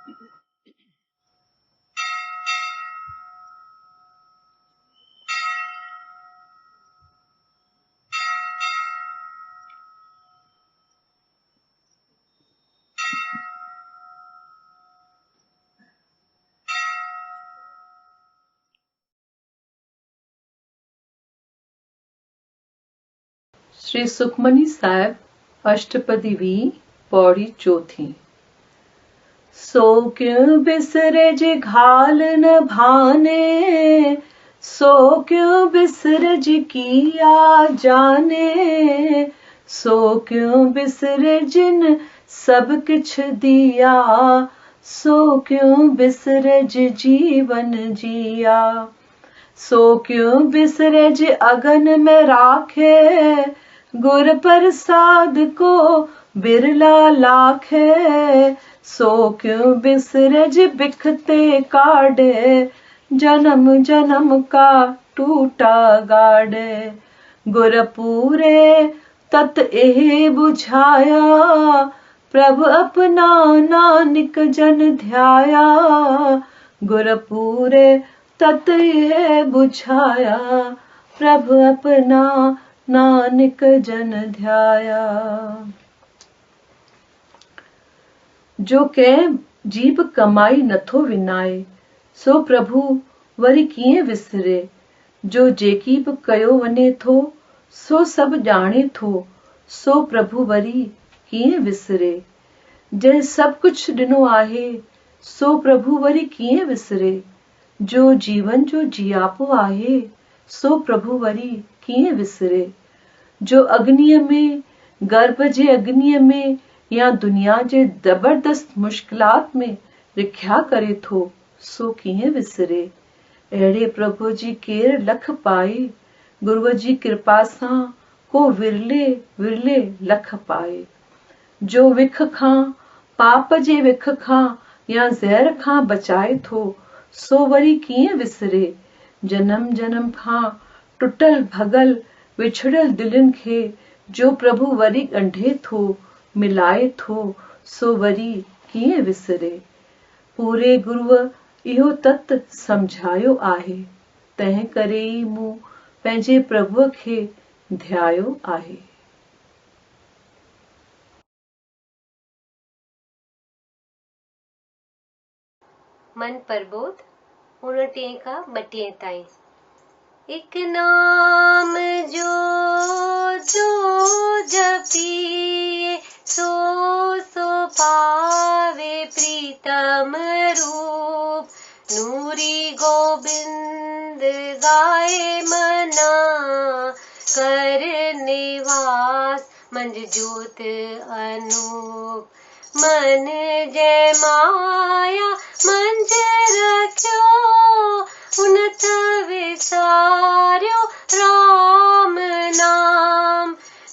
श्री सुखमनी साहिब अष्टपदी we Pauri चौथी। सो क्यों बिसरे जी घाल न भाने, सो क्यों बिसरे जी किया जाने, सो क्यों बिसरे जिन सब किछ दिया, सो क्यों बिसरे जी जीवन जिया, सो क्यों बिसरे जी अगन में राखे, गुर प्रसाद को बिरला लाखे, सो क्यों बिसरे जी बिखते काढ़े, जन्म जन्म का टूटा गाढ़े, गुर पूरे तत एह बुझाया, प्रभु अपना नानक जन ध्याया, गुर पूरे तत ये बुझाया, प्रभु अपना नानक जन ध्याया। जो कह जीव कमाई नथो विनाए, सो प्रभु वरी कीअं विसरे, जो जेकी बि कयो वञे थो, सो सभु ॼाणे थो, सो प्रभु वरी कीअं विसरे, जंहिं सभु कुझु ॾिनो आहे, सो प्रभु वरी कीअं विसरे, जो जीवन जो जियापो आहे, सो प्रभु वरी कीअं विसरे, जो अग्नीअ में, गर्भ जे अग्नीअ में या दुनिया जे जबरदस्त मुश्किलात में रिख्या करे थो, सो कीअं विसरे। अहिड़े प्रभु जी केर लख पाए, गुरुअ जी कृपा सां को विरले विरले लख पाए। जो विख खां, पाप जे विख खां या ज़हर खां बचाए थो, सो वरी कीअं विसरे। जन्म जन्म खां टुटल भगल विछड़ल दिलनि खे जो प्रभु वरी ॻंढे थो, मिलाए थो, सो वरी कीअं विसरे। पूरे गुरुअ इहो तत समझायो आहे, तंहिं करे ई मूं पंहिंजे प्रभुअ खे ध्यायो आहे। मन प्रबोध 29 खां 32 ताईं। एक नाम जो जो जपिए, सो सो पावे प्रीतम रूप, नूरी गोबिंद गाए मना, कर निवास मंज ज्योत अनूप, मन जय माया मंज रख्यो, उनत विसार्यो राम नाम,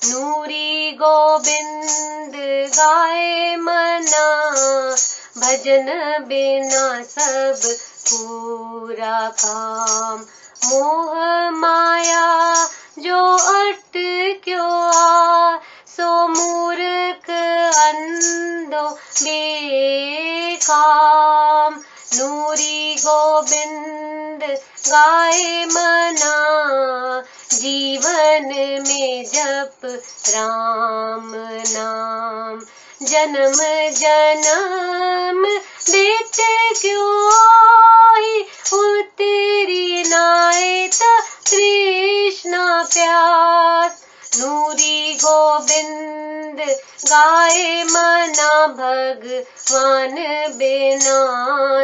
नूरी गोबिंद गाए मना, भजन बिना सब पूरा काम, मोह माया जो अटक्यो आ, सो मूर्ख अंधो बेकाम, नूरी गोबिंद गाए मना, जीवन में जप राम नाम, जन्म जन्म बीत क्यों आई, उतरी नायत कृष्णा प्यास, नूरी गोबिंद गाए मना, भगवान बिना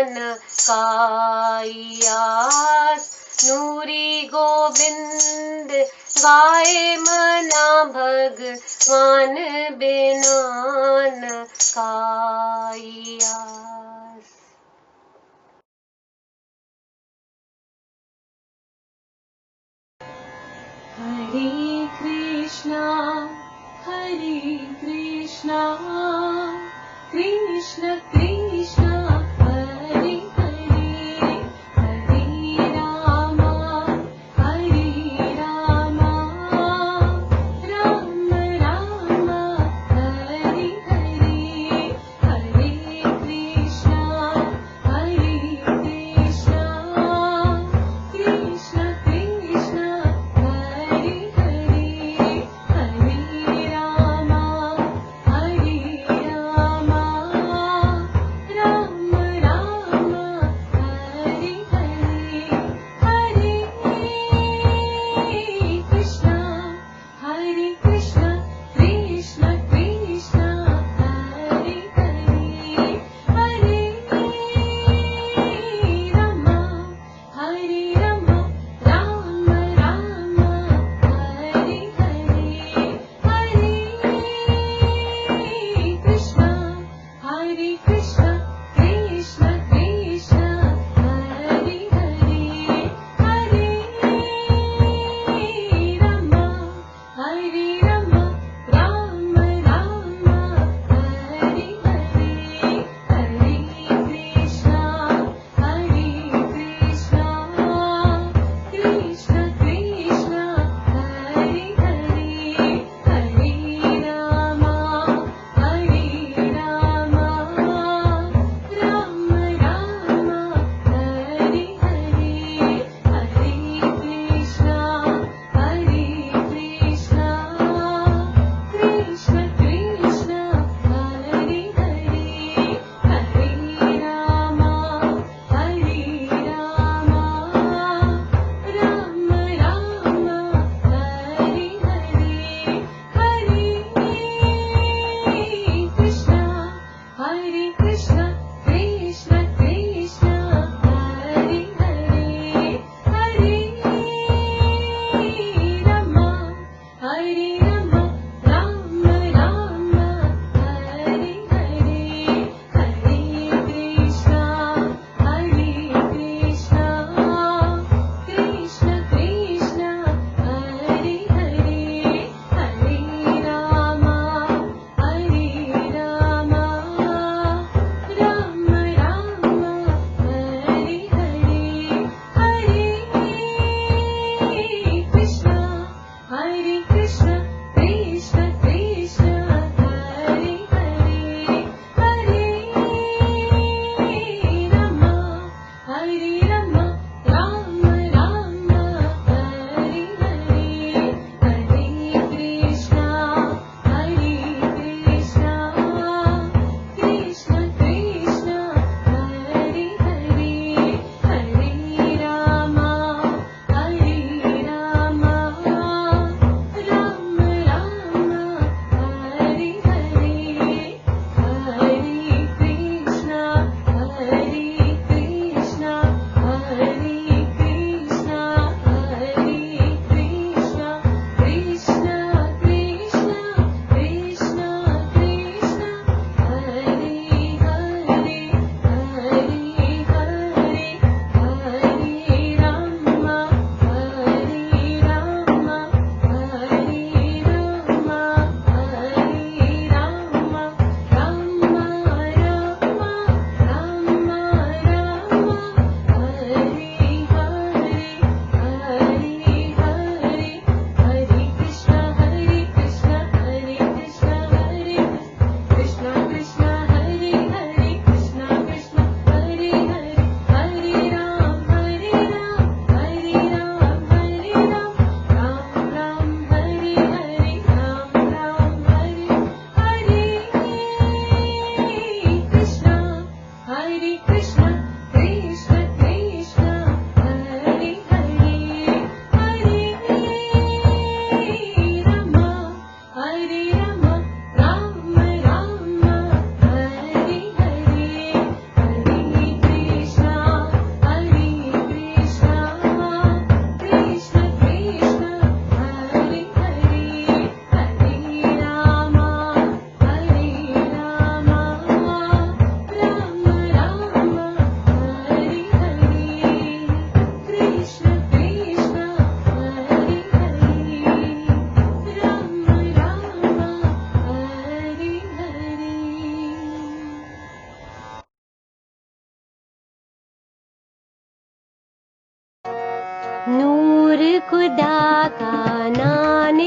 न काई आस, नूरी गोबिंद गाए मना, भगवान बिना न काई आस। हरे कृष्णा कृष्ण कृष्ण हरे हरे, हरे राम राम राम हरे हरे, हरे कृष्णा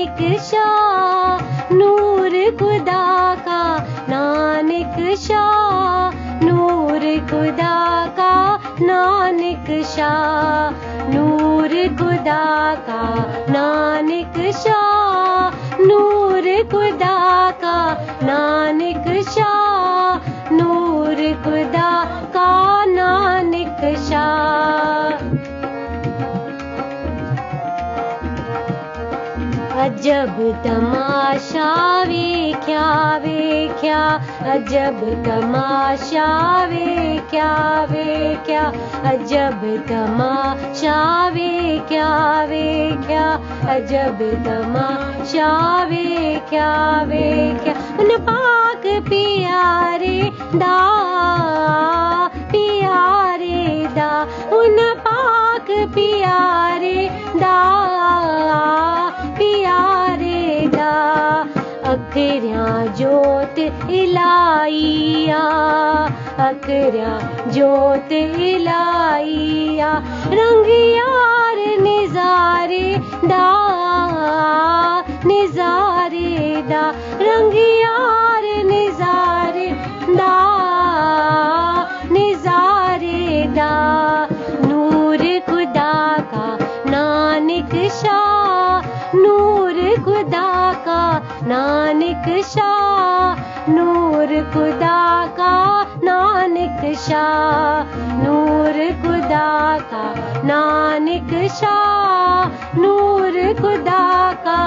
नानक शाह नूर खुदा का नानक शाह नूर खुदा का नानक शाह नूर खुदा का नानक शाह नूर खुदा का नानक शाह नूर खुदा का नानक शाह। अजब तमाशा वेख्या वेख्या अजब तमाशा वेख्या वेख्या अजब तमाशा वेख्या वेख्या अजब तमाशा वेख्या वेख्या उन पाक प्यारे दा उन पाक प्यारे दा अखरियां जोत इलाइया अखरियां जोत इलाइया रंग यार निजारे दा रंग यार निजारे दा नूर खुदा का नानक शाह नूर खुदा का नानक शाह नूर खुदा का नानक शाह नूर खुदा का नानक शाह नूर खुदा का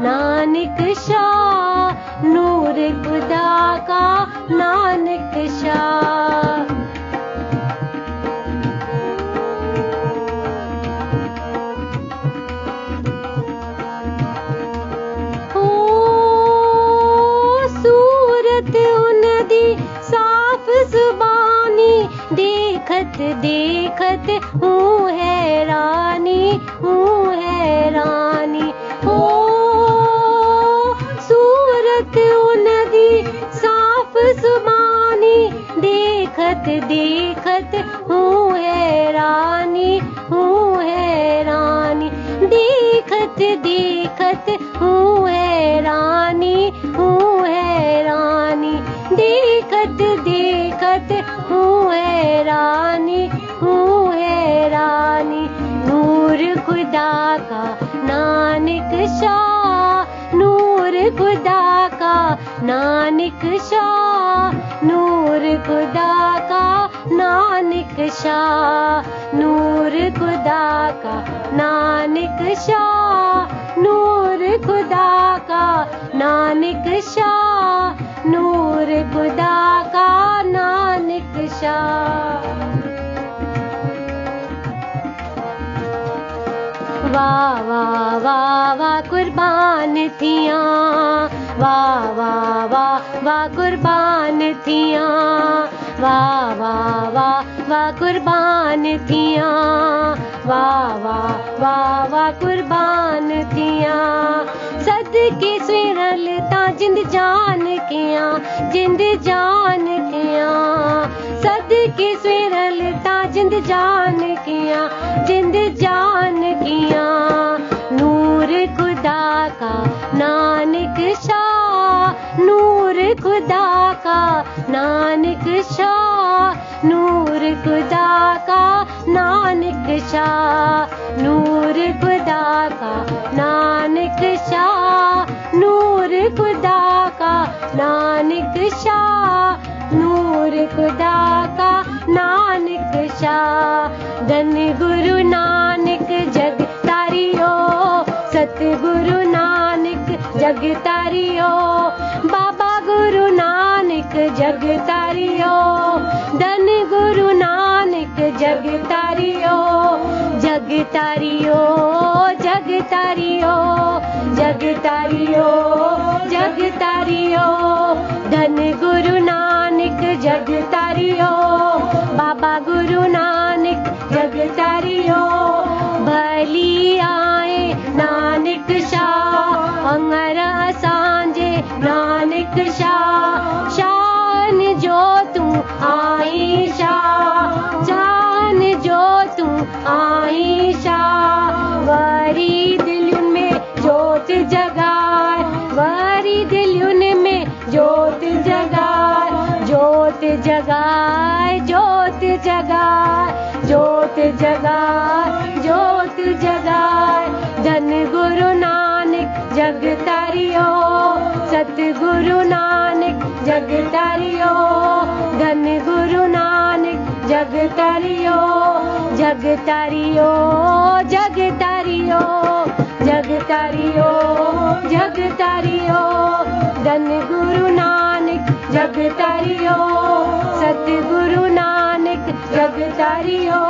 नानक शाह नूर खुदा का नानक शाह। साफ जुबानी देखत देखत हूँ हैरानी ओ सूरत उनदी साफ जुबानी देखत देखत हूँ हैरानी देखत देखत हूँ हैरानी देखत देखत हूँ हैरानी नूर खुदा का नानक शाह नूर खुदा का नानक शाह नूर खुदा का नानक शाह नूर खुदा का नानक शाह नूर खुदा का नानक शाह नूर खुदा का नानक शाह। वाह वाह वाह वाह कुर्बान थियां वाह वाह वाह वाह कुर्बान थियां वाह वाह वाह वाह कुर्बान थियां वाह वाह वाह वाह कुर्बान थियां सदके स्विरल ता जिंद जान किया सदके स्विरल ता जिंद जान किया नूर खुदा का नानक शाह नूर खुदा का नानक शाह नूर खुदा का नानक शाह नूर खुदा का नानक शाह नूर खुदा का नानक शाह नूर खुदा का नानक शाह। धन गुरु नानक जग तारियो सतगुरु नानक जग तारियो बाबा गुरु नानक जग तारियो धन गुरु नानक जग तारियो जग तारियो जग तारियो जग तारियो जग तारियो धन गुरु नानक जग तारियो बाबा गुरु नानक जग तारियो भली आए नानक शाह अंगर असांजे नानक शाह शान जो तू आई शाह जान जो तू आई शाह वरी दिल में जोत जगा ज्योत जगाए ज्योत जगाए ज्योत जगाए ज्योत जगाए ज्योत जगाए धन गुरु नानक जग तारियो सतगुरु नानक जग तारियो धन गुरु नानक जग तारियो जग तारियो जग तारियो जग तारियो जग तारियो धन गुरु नानक जग तारियो सतगुरु नानक जग तारियो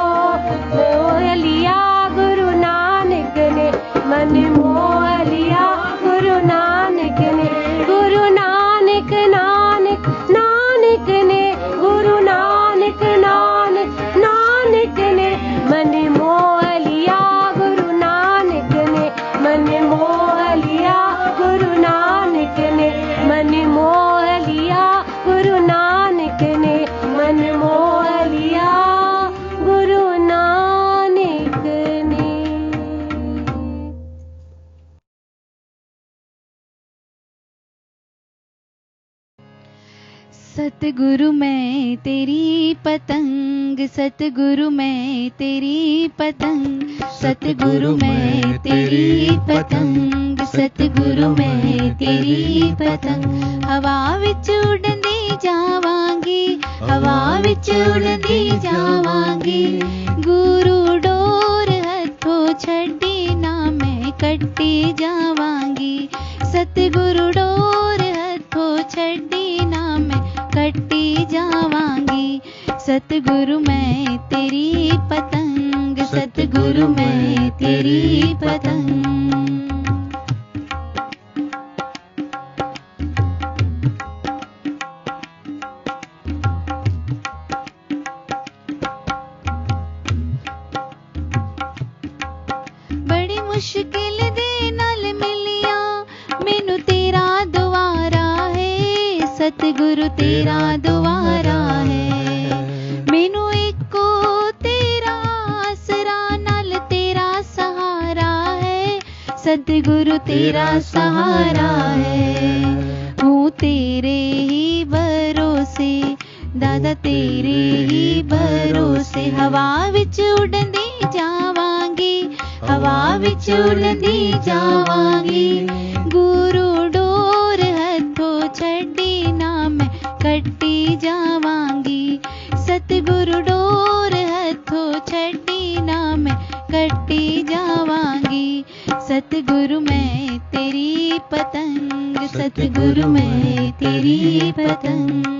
मोह लिया गुरु नानक ने मन मोह लिया गुरु नानक ने गुरु नानक नानक नानक ने गुरु नानक नानक नानक ने मन मोह लिया गुरु नानक ने मन मोह लिया गुरु नानक ने मन मोह लिया गुरु नानक ने मन मोह लिया गुरु नानक ने। सतगुरु मैं तेरी पतंग सतगुरु मैं तेरी पतंग सतगुरु मैं तेरी पतंग सतगुरु मैं तेरी पतंग हवा विच उड़दी जावांगी हवा विच उड़दी जावांगी गुरु डोर हथों छड्डी ना मैं कट्टी जावांगी सतगुरु डोर हथों छड्डी ना मैं कट्टी जावांगी सतगुरु मैं तेरी पतंग सतगुरु मैं तेरी पतंग। बड़ी मुश्किल दे नाल मिलिया मैनू तेरा दुआरा है सतगुरु तेरा दुआरा है मैनू एको तेरा आसरा नाल तेरा सहारा है सतगुरु तेरा सहारा है हूँ तेरे ही भरोसे दादा तेरे ही भरोसे हवा विच उड़दी जावांगी हवा विच उड़दी जावांगी गुरु डोर हथों छड्डी ना मैं कट्टी जावांगी सतगुरु डोर हथों छड्डी ना मैं कट्टी जावांगी सतगुरु मैं तेरी पतंग सतगुरु मैं तेरी पतंग।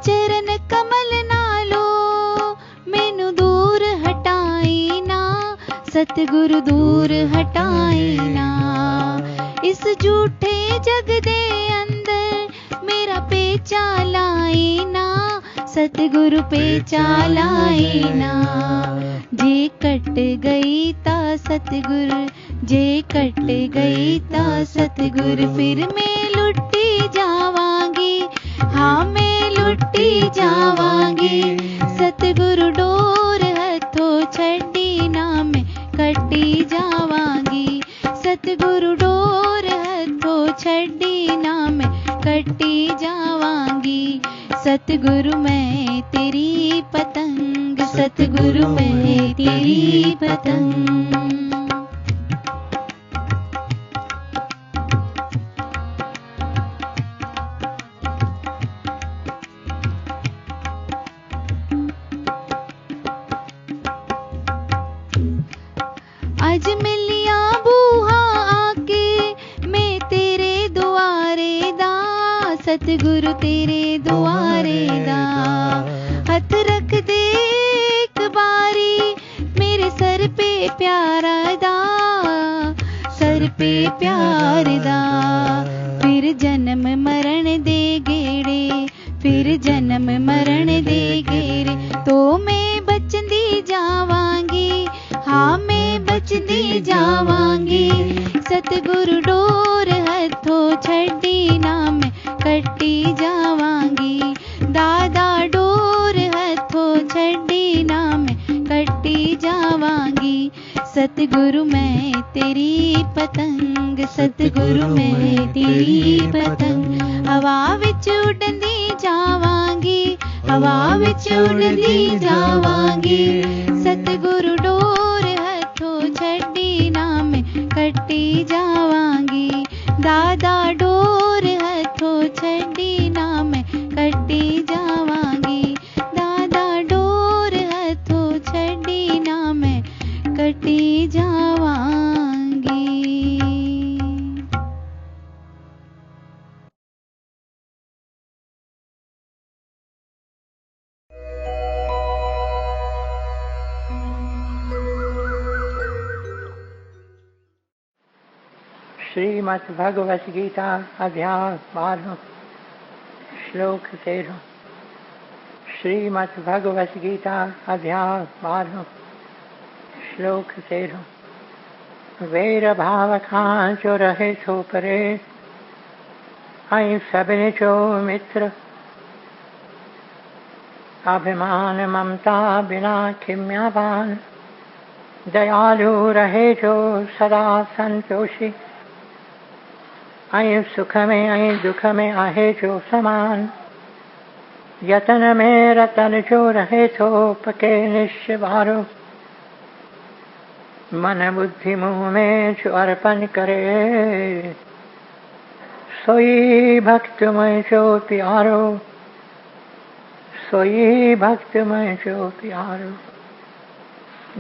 चरण कमल नालो मैनू दूर हटाई ना सतगुरु दूर हटाई ना इस झूठे जग दे अंदर मेरा पेचा लाई ना सतगुरु पेचा लाई ना जे कट गई ता सतगुरु जे कट गई ता सतगुरु फिर मैं लुटी जावांगी हाँ मैं लुटी जावांगी सतगुरु डोर हथों छड्डी ना मैं कट्टी जावांगी सतगुरु डोर हथों छड्डी ना मैं कट्टी जावांगी सतगुरु मैं तेरी पतंग सतगुरु मैं तेरी पतंग। आज मिलिया बूहा आके मैं तेरे दुआरे दा सतगुरु तेरे दुआरे दा हथ रख दे एक बारी मेरे सर पे प्यारा दा सर पे प्यार दा फिर जन्म मरण दे गेड़े फिर जन्म मरण दे गेड़े तो मैं बचंदी जावांगी हाँ मैं बचंदी जावांगी सतगुरु डोर हथों छड्डी सतगुरु मैं तेरी पतंग, सतगुरु मैं तेरी पतंग। हवा विच उड़दी जावांगी, हवा विच उड़दी जावांगी। सतगुरु डोर हथों छड्डी ना मैं कट्टी जावांगी। दादा डोर हथों छड्डी ना मैं कट्टी जावांगी। दादा डोर हथों छड्डी ना मैं कट्टी जावांगी। श्रीमद् भगवत गीता अध्याय 12 श्लोक 13। श्रीमद् भगवत गीता अध्याय 12 श्लोक 13। वेर भाव खां जो रहे सो परे, आई सबने जो मित्र। अभिमान ममता बिना खिम्यावान, दयालु रहे जो सदा संतोषी। आई सुख में आई दुख में आहे जो समान, यतन में रतन जो रहे तो पके निश्चवारो। मन बुद्धि मुँह में जो अर्पण करे, सोई भक्त में जो प्यारो, सोई भक्त में जो प्यारो।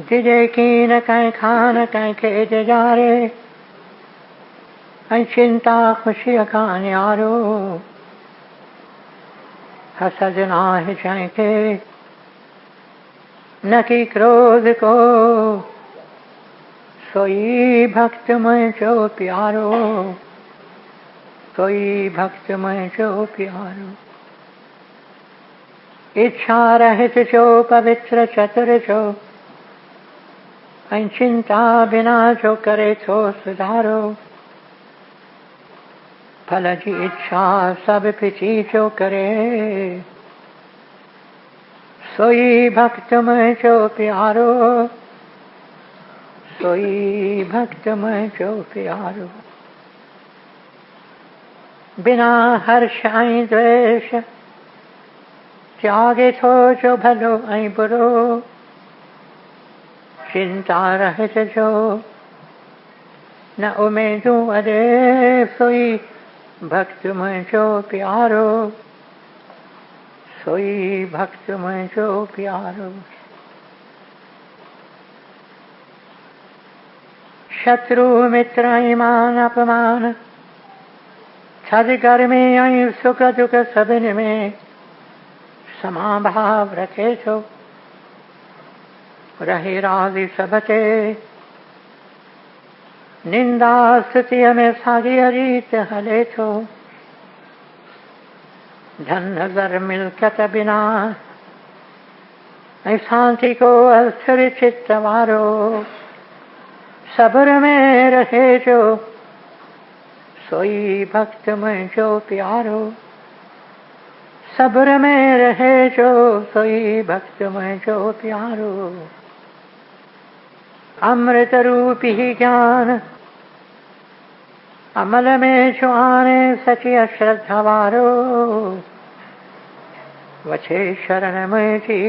जिजे की न कहीं खान कहीं खेत जा रे, चिंता खुशी का न्यारो। हसद नाह जाएंगे न कि क्रोध को, सोई भक्त में जो प्यारो, सोई भक्त में जो प्यारो। इच्छा रहित जो पवित्र चतुर जो, चिंता बिना जो करे तो सुधारो। फल की इच्छा सब पिछी जो करे, सोई भक्त में जो प्यारो, सोई भक्त में जो प्यारो। बिना हर्ष आई द्वेष, त्यागे तो जो भलो आई बुरो। चिंता रहित जो न उमेदू अरे, सोई भक्त में जो प्यारो, सोई भक्त में जो प्यारो। शत्रु मित्र ईमान अपमान, छद गर्मी आई सुख दुख सबिन में समाभाव रखे छो। रहे राजी सबते, निंदा स्तुति में सागी रीत हले छो। धन नजर मिलकत बिना, शांति को अस्थिर चित्त वारो। सब्र में रहे जो, सोई भक्त में जो प्यारो। सब्र में रहे जो, सोई भक्त में जो प्यारो। अमृत रूपी ही ज्ञान, अमल में जो आने सची अश्रद्धा वारो। वछे शरण में जी,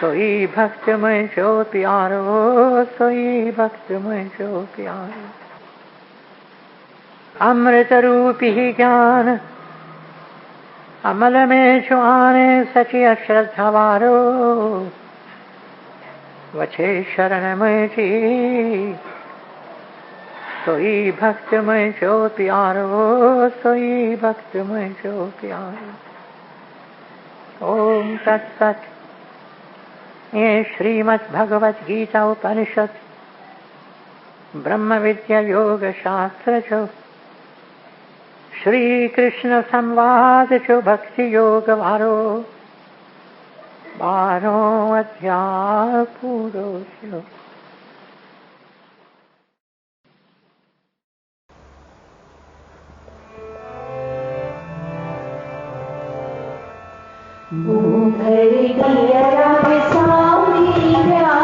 सोई भक्त में जो प्यारो, सोई भक्त में जो प्यारो। अमृत रूपी ही ज्ञान, अमल में जो आने सची अश्रद्धा वारो। वछे शरण में जी, सोई भक्त में जो प्यारो, सोई भक्त में जो प्यारो। ओम तत्सत। ये श्रीमद् भगवत गीता उपनिषद ब्रह्म विद्या योग शास्त्र जो, श्री कृष्ण संवाद जो भक्ति योग वारो। 12 अध्याय पूरो छो। भर दिया सावरिया,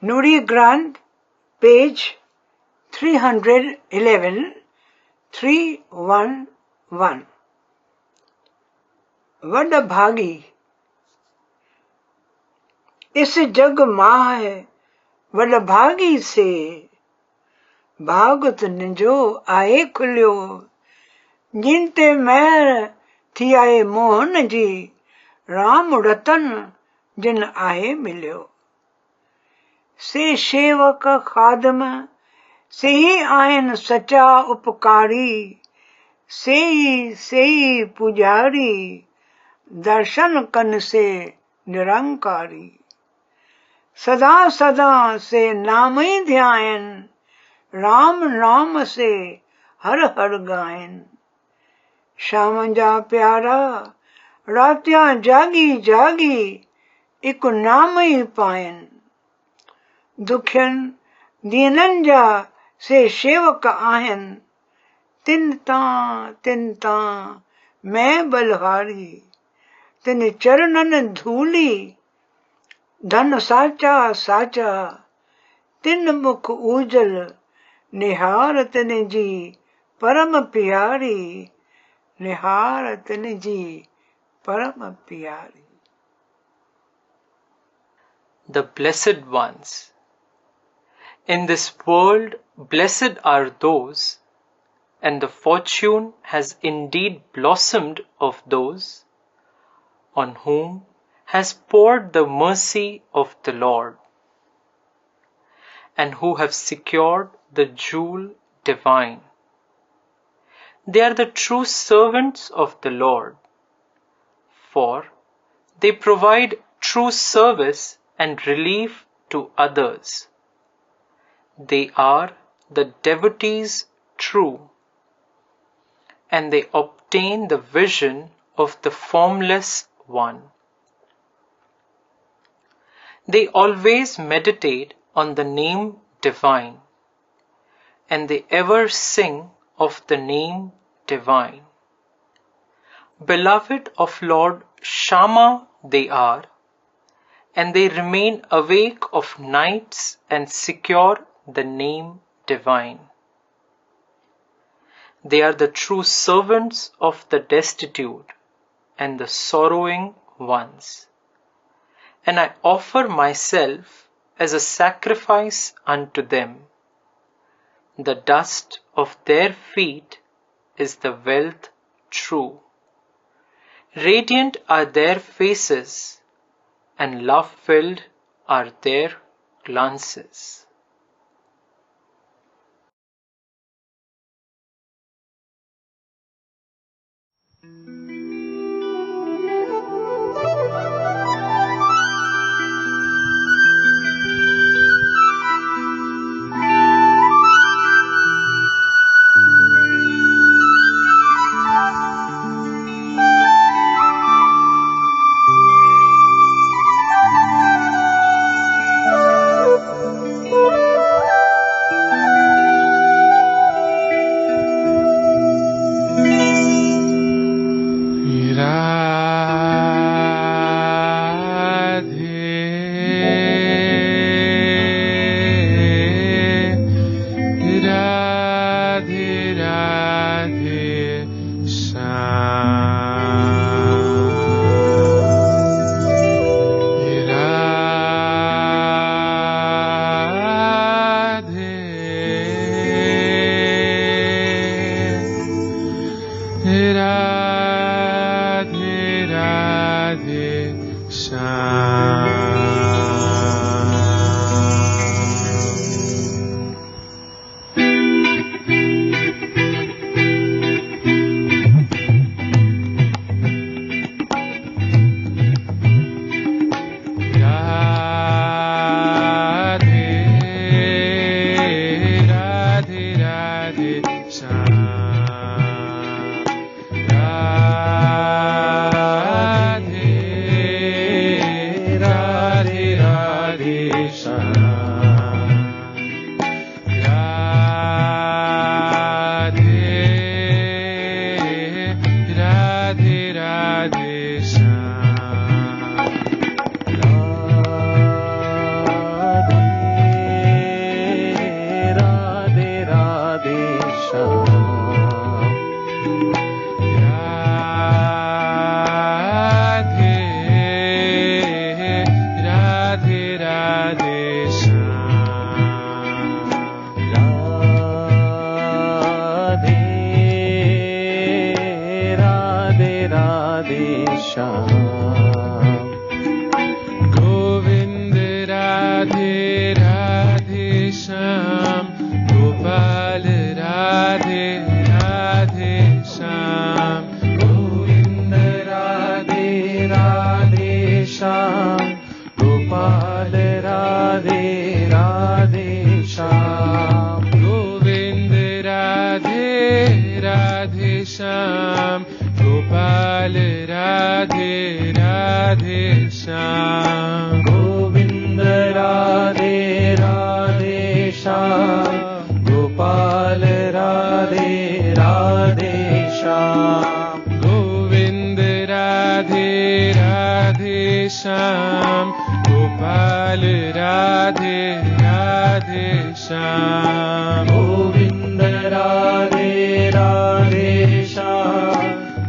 Nuri Granth, page 311, 311. वडभागी इस जग माह वडभागी से, भागत निजो आए खुलियो, जिनते महर थी आए मोहन जी, राम रतन जिन आए मिलियो। से सेवक खादम से ही आयन सचा उपकारी, से ही पुजारी दर्शन कन से निरंकारी। सदा सदा से नाम ही ध्यान, राम नाम से हर हर गायन। शाम जा प्यारा रात्यां जागी जागी, एक नाम ही पायन। दुखियन दीनन जा से सेवक आहिन, तिन तां मैं बलहारी। तिन चरणन धूली धन साचा साचा, तिन मुख उजल निहार तिन जी परम प्यारी, निहार तिन जी परम प्यारी। The Blessed Ones. In this world, blessed are those, and the fortune has indeed blossomed of those, on whom has poured the mercy of the Lord, and who have secured the jewel divine. They are the true servants of the Lord, for they provide true service and relief to others. They are the devotees true, and they obtain the vision of the Formless One. They always meditate on the name divine, and they ever sing of the name divine. Beloved of Lord Shama they are, and they remain awake of nights and secure the name divine. They are the true servants of the destitute and the sorrowing ones, and I offer myself as a sacrifice unto them. The dust of their feet is the wealth true. Radiant are their faces, and love-filled are their glances. Shyam Govind Radhe Radhe Shyam Gopal Radhe Radhe Shyam Govind Radhe Radhe Shyam Gopal Radhe Radhe Shyam Govind Radhe Radhe Shyam Gopal Radhe Radhe Shyam Govind Radhe Radhe Shyam Gopal Radhe Radhe Shyam Govind Radhe Radhe Shyam Gopal Radhe Radhe Shyam Govind Radhe Radhe Shyam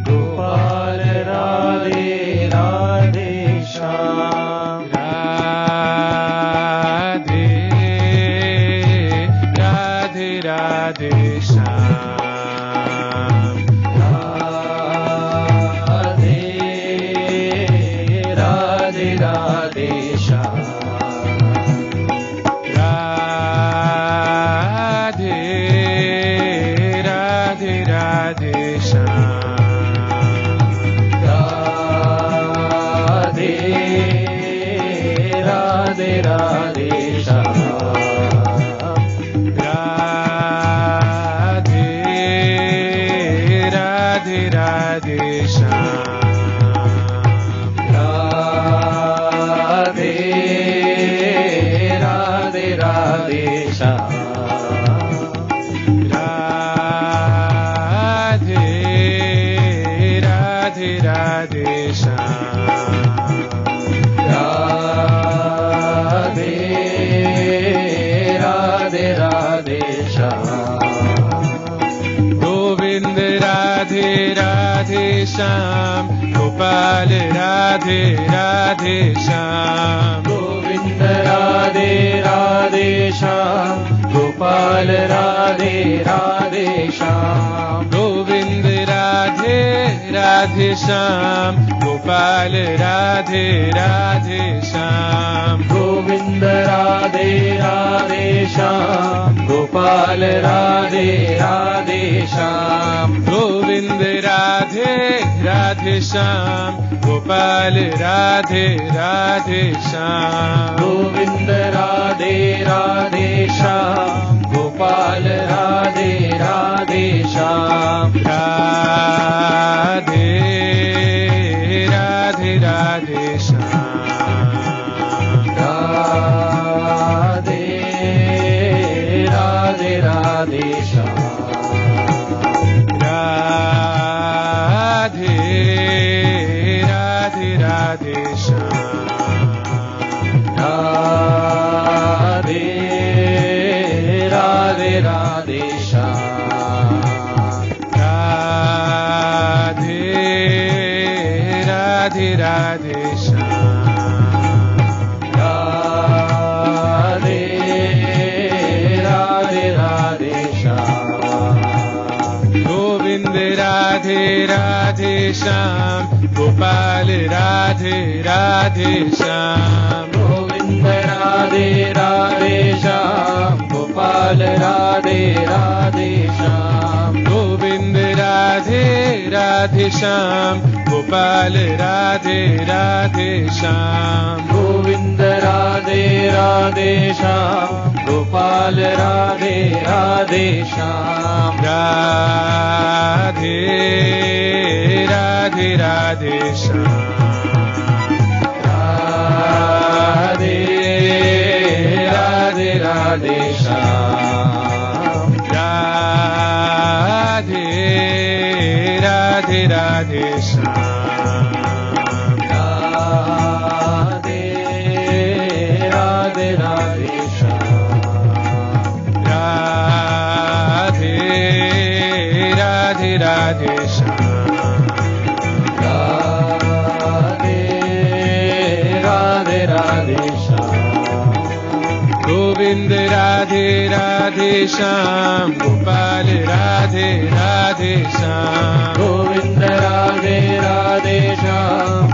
Gopal Radhe Radhe Shyam Radhe Radhe Radhe Shyam Radhe Radhe Radhe Shyam Radhe Radhe Radhe Shyam Radhe Radhe Radhe Shyam Radhe Radhe Radhe Shyam Radhe Radhe Radhe Shyam Radhe Radhe Radhe Shyam Radhe Radhe Radhe Shyam Govind Radhe Radhe Shyam Gopal Radhe Radhe Shyam Govind Radhe Radhe Shyam Gopal Radhe Radhe Shyam Govind Radhe Radhe Shyam Gopal Radhe Radhe Shyam Govind Radhe Radhe Shyam Gopal Radhe Radhe Shyam Govind Radhe Radhe Shyam Gopal Radhe Radhe Shyam Govind Radhe Radhe Shyam Gopal Radhe Radhe Shyam Radhe Radhe Radhe Shyam Radhe Radhe Radhe Shyam Radhe Radhe Radhe Shyam Radhe Radhe Radhe Shyam Radhe Radhe Radhe Shyam Radhe Radhe Radhe Shyam Govind Radhe Radhe Shyam Gopal Radhe Radhe Shyam Govind Radhe Radhe Shyam Gopal Radhe Radhe Shyam Govind Radhe Radhe Shyam Gopal Radhe Radhe Shyam Govind Radhe Radhe Shyam Gopal Radhe Radhe Shyam Radhe Radhe Radhe Shyam Radhe Radhe Radhe Shyam Radhe Radhe Radhe Shyam Radhe Radhe Radhe Shyam Radhe Radhe Radhe Shyam Radhe Radhe Radhe Shyam Govind Radhe Radhe Shyam Gopal Radhe Radhe Shyam Govind Radhe Radhe Shyam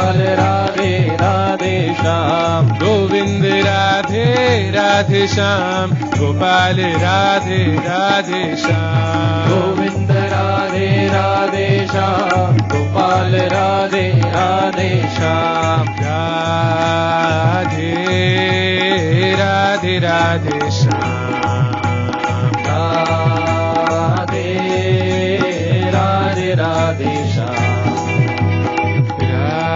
Gopal Radhe Radhe Shyam Govind Radhe Radhe Shyam Gopal Radhe Radhe Shyam Govind Radhe Radhe Shyam Gopal Radhe Radhe Shyam Radhe Radhe Radhe Shyam Radhe Radhe Radhe Shyam Radhe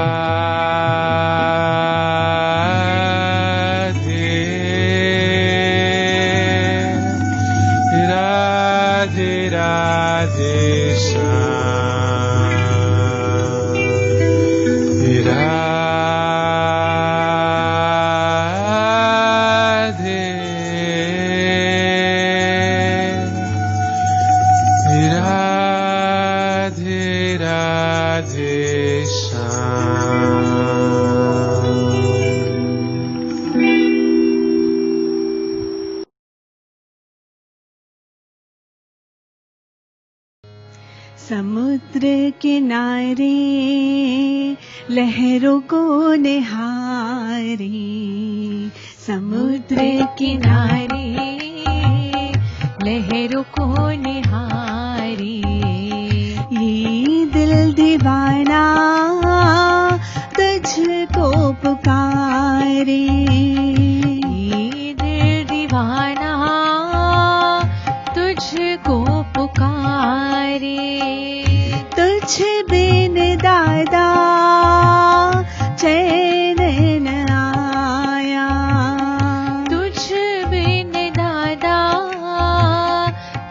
Radhe Radhe Shyam Radhe Radhe Radhe Shyam. समुद्र किनारे लहरों को निहारे समुद्र किनारे लहरों को निहारे ये दिल दीवाना तुझको पुकारे ये दिल दीवाना तुझको पुकारे तुझ बिन दादा चैन न आया तुझ बिन दादा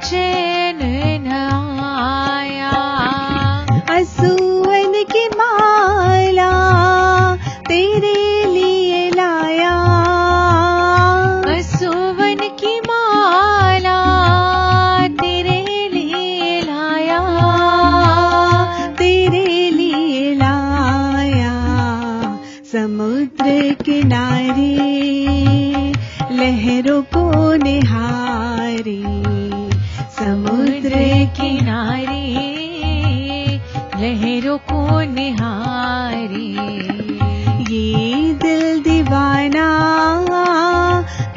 चैन न आया असुवन की माला तेरे लिए लाया असुवन की माला तेरे लिए लाया तेरे लिए लाया समुद्र किनारे लहरों को निहारे समुद्र किनारे लहरों को निहारे ये दिल दीवाना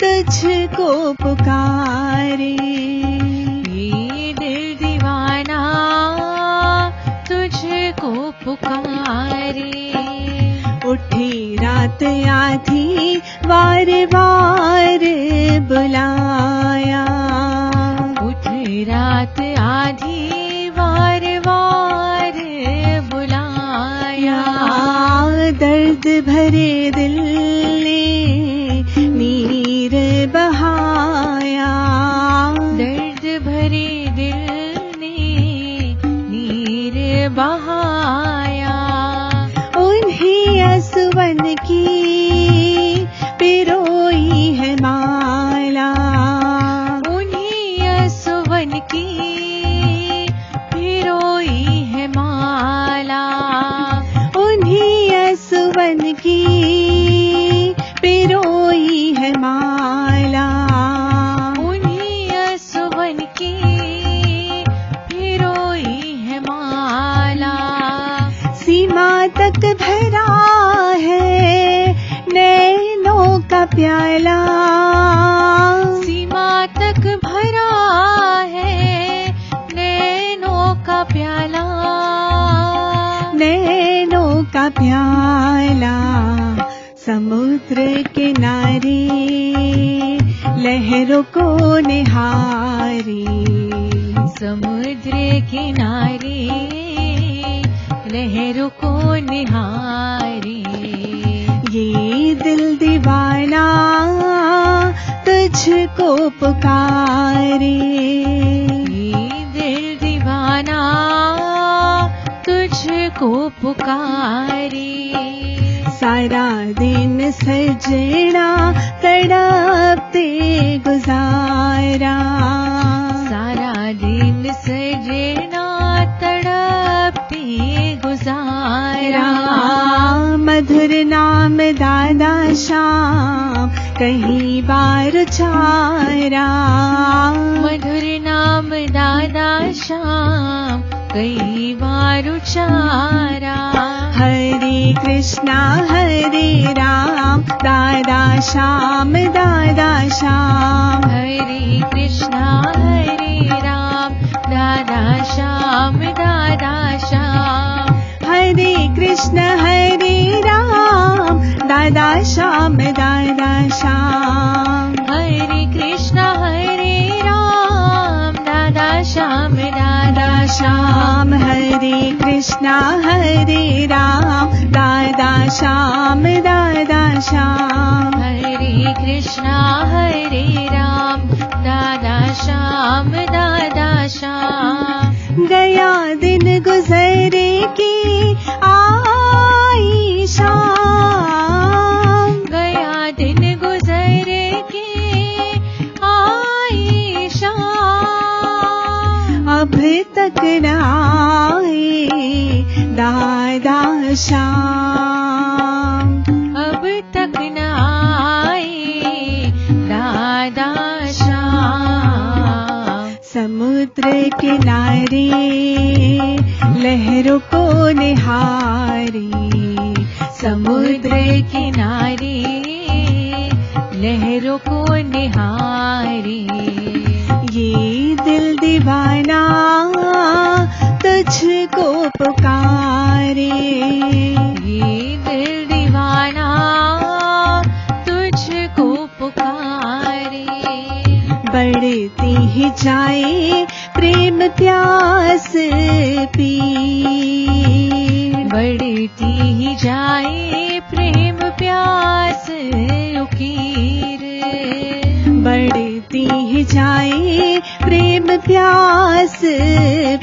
तुझको पुकारे ये दिल दीवाना तुझको पुकारे उठी रात आधी वार वार बुलाया उठी रात आधी वार वार बुलाया दर्द भरे दिल ने नीर बहाया दर्द भरे दिल ने नीर बहाया उन्हीं असवन की पिरोई है माला उन्हीं असवन की पिरोई है माला उन्हीं असवन की पिरोई है माला उन्हीं असवन की पिरोई है माला सीमा तक भरा है नैनों का प्याला सीमा तक भरा है नैनों का प्याला नैनों का प्याला समुद्र किनारे लहरों को निहारे समुद्र किनारे लहरों को निहारे ये दिल दीवाना तुझको पुकारे ये दिल दीवाना तुझको पुकारे सारा दिन सजना तड़पते गुजारा सारा दिन सजना तड़पते गुजारा मधुर नाम दादा श्याम कहीं बार उचारा मधुर नाम दादा श्याम कई बार उचारा। हरे कृष्णा हरे राम दादा श्याम दादा श्याम। हरे कृष्णा हरे राम दादा श्याम दादा श्याम। हरे कृष्ण हरे राम दादा श्याम दादा श्याम। हरे कृष्णा हरे राम दादा श्याम दादा श्याम। हरे कृष्णा हरे राम दादा श्याम दादा श्याम। हरे कृष्णा हरे राम दादा श्याम दादा श्याम। गया दिन गुजरे की आई शाम। गया दिन गुजरे की आई शाम। अब तक न आए दादा श्याम। अब तक न आए दादा श्याम। समुद्र किनारे लहरों को निहारे। समुद्र किनारे लहरों को निहारे। ये दिल दीवाना तुझको पुकारे। ये दिल दीवाना तुझको पुकारे। बढ़ती ही जाए प्रेम प्यास पीर। बढ़ती ही जाए प्रेम प्यास उकीर। बढ़ती ही जाए प्रेम प्यास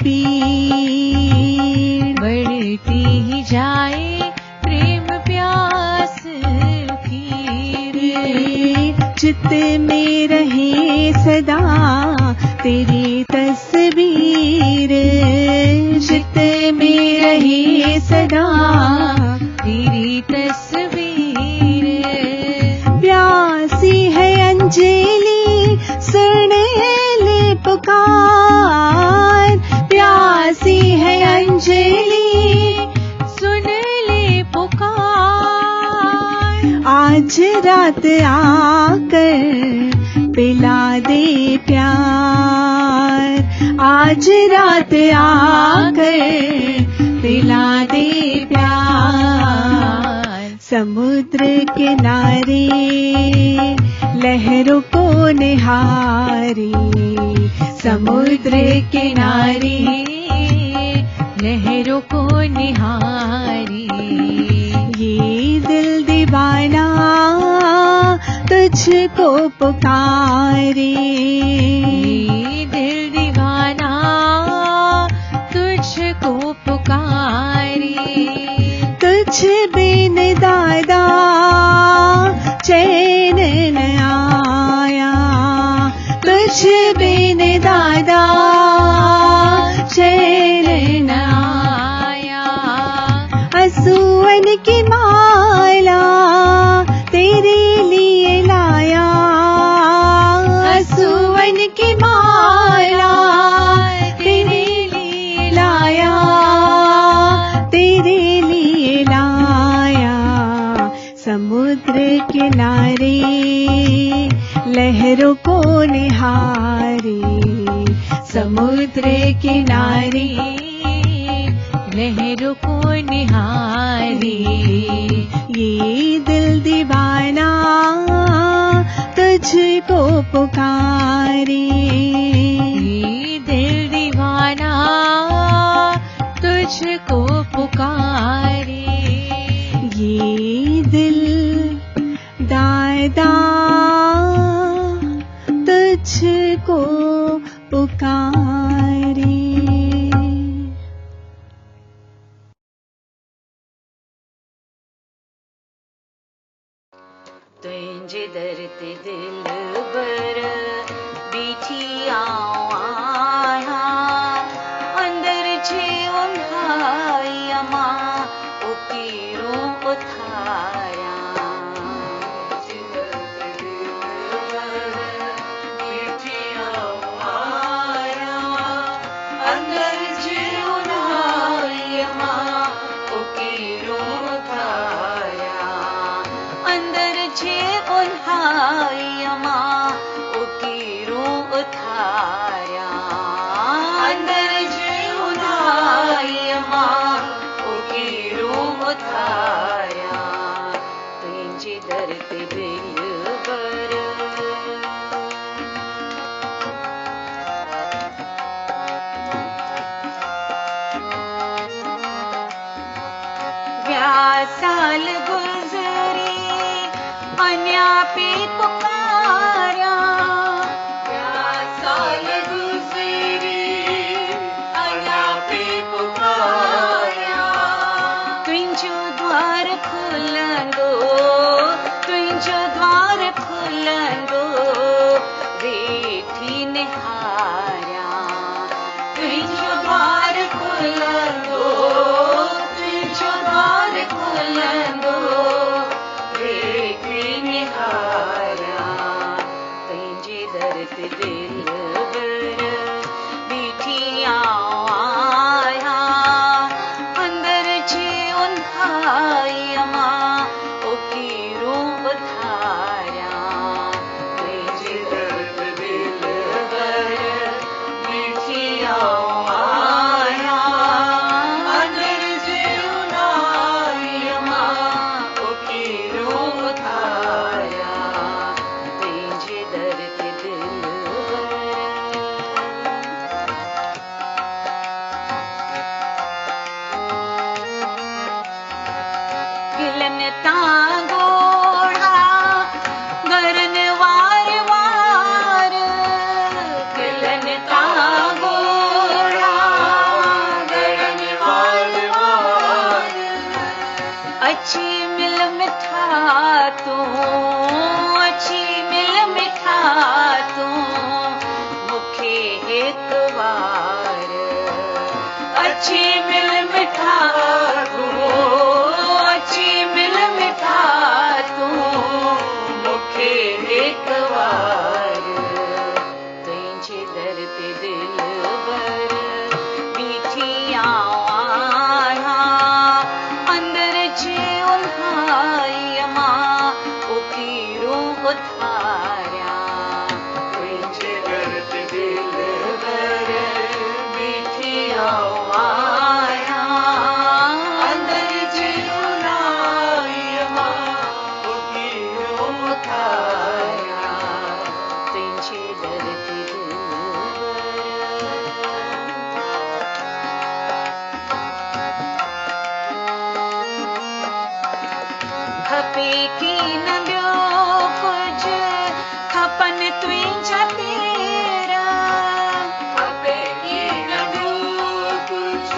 पीर। बढ़ती ही जाए प्रेम प्यास उकीर। चित्त में रहे सदा तेरी तस्वीर। चित्त में रहे सदा तेरी तस्वीर। प्यासी है अंजलि सुन ले पुकार। प्यासी है अंजलि सुन ले पुकार। आज रात आकर पिला दे प्यार। आज रात आकर पिला दे प्यार। समुद्र किनारे लहरों को निहारे। समुद्र किनारे लहरों को निहारे। ये दिल दीवाना तुझको पुकारे। ये दिल दीवाना तुझको पुकारे। तुझ बिन दादा चैन न आया। तुझ बिन दादा चैन न आया। असुवन की माला तेरे लिए लाया। असुवन की माला तेरे लिए लाया। तेरे लिए लाया। समुद्र किनारे लहरों को निहारे। समुद्र किनारे लहरों को निहारे। ये दिल दीवाना तुझको पुकारे। ये दिल दीवाना तुझको पुकारे। ये दिल दादा तुझको पुकारे। तुझे दर ते दिल बर बीठी आया अंदर छे उन्हार साल गुजरी अन्या पे पुकारा, साल गुजरी अन्या पे पुकारा। तुझो द्वार खुलंदो, तुझो द्वार खुलंदो, वेठी निहारा। तुझो द्वार खुलंदो, तुझो द्वार खुलंदो, वेठी निहारा। तुझे दर ते दिल बर बीठी आया, अंदर जे उन्हाई मां ओकी रूप धारा। तुझे दर ते दिल बर बीठी आया, अंदर जे उन्हाई मां ओकी रूप धारा। तुझे दर ते दिल गिलन तांगोड़ा गरन वार वार, गिलन तांगोड़ा गरन वार वार। अच्छी मिल मिठा तू, अच्छी मिल मिठा तू, मुखे एक बार। अच्छी मिल मिठा तू, अच्छी मिल मिठा तू, मुखे एक बार। तुझे दर ते दिल बर बीठी आया, अंदर जे उन्हाई मां ओकी रूह धारा। तुझे दर ते दिल बर बीठी आया, अंदर जे उन्हाई मां ओकी रूह धारा। तुझे दर ते दिल खपे की न ॿियो कुछ, खपन तुंहिंजा पेरा। खपे की न ॿियो कुछ,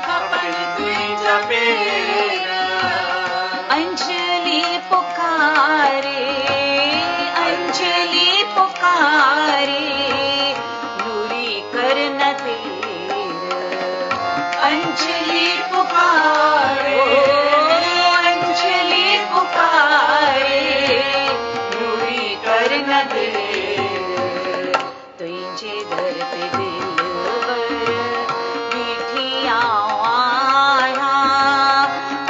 खपन तुंहिंजा पेरा। अंजलि पुकारे, अंजलि पुकारे, दूरी कर न देर। अंजलि पुकारे, अंजलि पुकारे, दूरी कर न देर। तुझे दर ते दिल बर बीठी आया,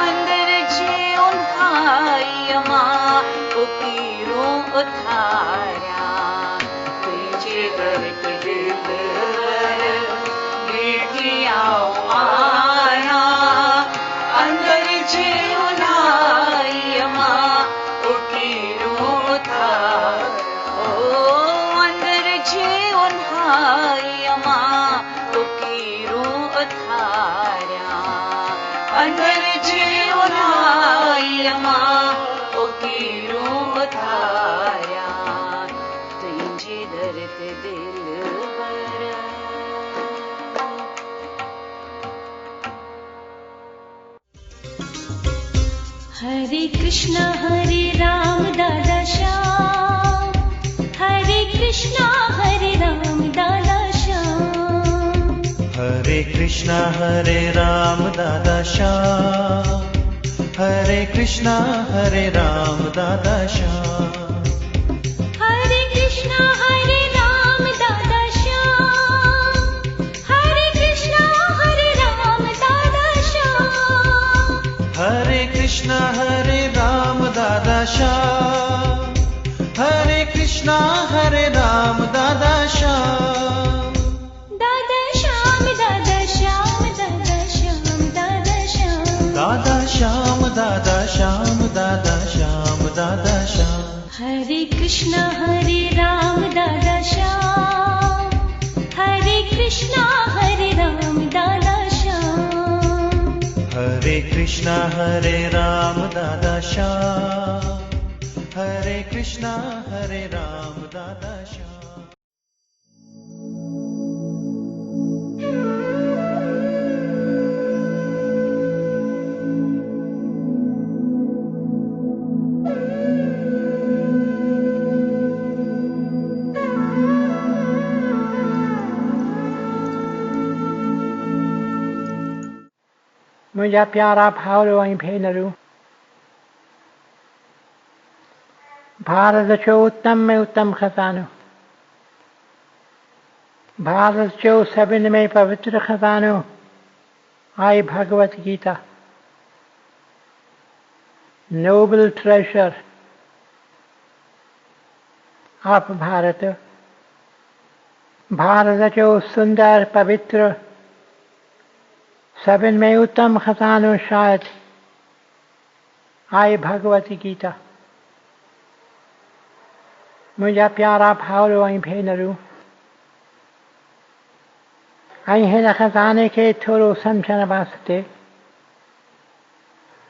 अंदर जे उन्हाई मां ओकी रूह धारा। तुझे दर ते दिल बर बीठी आया, अंदर जे उन्हाई मां ओकी रूह धारा। ओ अंदर जे उन्हाई मां ओकी रूह धारा। अंदर जे उन्हाई मां ओकी रूह धारा। तुझे दर ते दिल बर। हरे कृष्णा राम दादा श्याम, हरे कृष्णा राम दादा श्याम। हरे कृष्णा राम दादा श्याम, हरे कृष्णा राम दादा श्याम। हरे कृष्णा राम दादा श्याम, हरे कृष्णा राम दादा श्याम। हरे कृष्णा राम दादा श्याम, हरे कृष्णा राम दादा श्याम। दादा श्याम दादा श्याम दादा श्याम दादा श्याम। दादा श्याम दादा श्याम दादा श्याम दादा श्याम। हरे कृष्णा राम दादा श्याम, हरे कृष्णा राम दादा श्याम। हरे कृष्णा कृष्णा हरे राम दादा श्याम, हरे कृष्णा हरे राम दादा श्याम। मुझा प्यारा भावरो ऐं भेनरूं, भारत जो उत्तम में उत्तम खजानो, भारत जो सभिनि में पवित्र खजानो आई Bhagavad Gita, noble treasure of Bharat. Bharat जो सुंदर पवित्र सभिनि में उत्तम खजानो शायद आई भगवत गीता। मुझा प्यारा भावरो ऐं भेनरूं, ऐं हिन खजाने खे थोरो सम्झण वास्ते